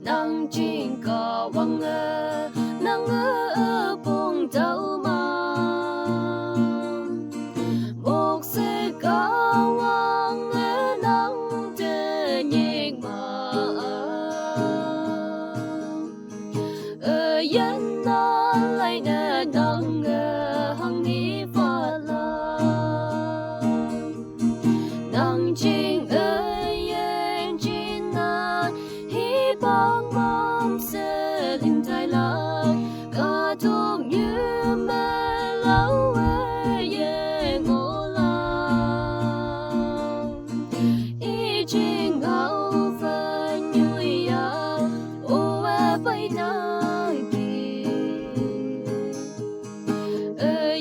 nang chinh cả wang ơ nang ơ bông tàu mà một sẽ cả wang ơ nang te nhẹ mà yên nó lại nè nang hằng đi pha la nang chinh ơi yên chinh na hi bang mom sẽ linh thái la cả thuộc như mẹ lâu ơi ngô la ý chinh ngao phần như ya ô bay nang kỳ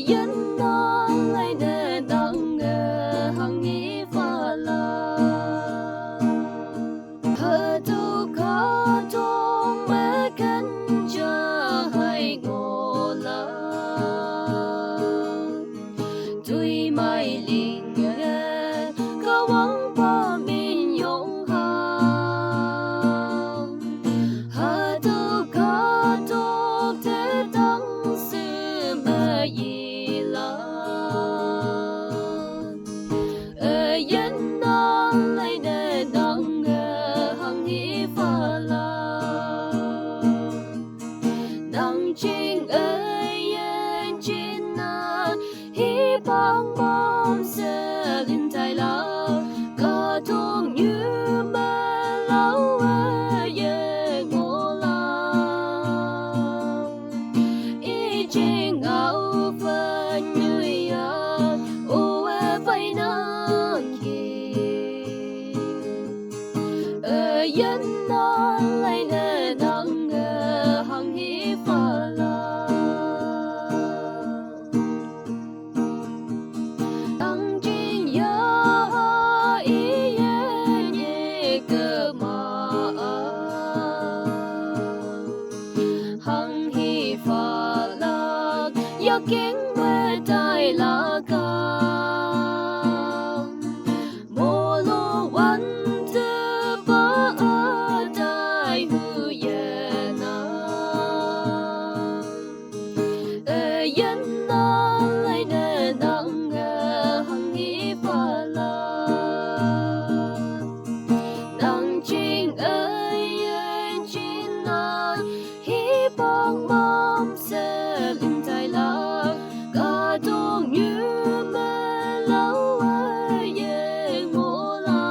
yên nó lại nè nang hằng đi pha la hơ tu có trong mẹ cánh cha hay ngô la tuy mai linh có vắng ba mình yong ha hơ tu có trong thế tăng sư mẹ gì la yên nó lại nè nang hằng hi pha la nang chinh ơi yên chinh na hi bang mom sẽ linh thái la cả thuộc như mẹ lâu ơi ngô la ý chinh ngao phần như ya ô phải nang kỳ yên nó lại nè nang hằng hi pha la tăng chinh ya ý nhẹ cơ mà hằng hi pha la ya kiến quê tai la ca mô lô văn tư ba ở đại hư ye na yên na lại nè nang hằng hi pha la nang chinh ơi yên chinh na hi bang mom sẽ linh thái la cả thuộc như mẹ lâu ngô la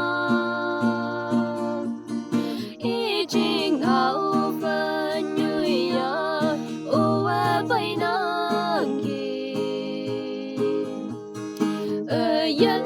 ý chinh ngao phần như ya ô bay nang kỳ yên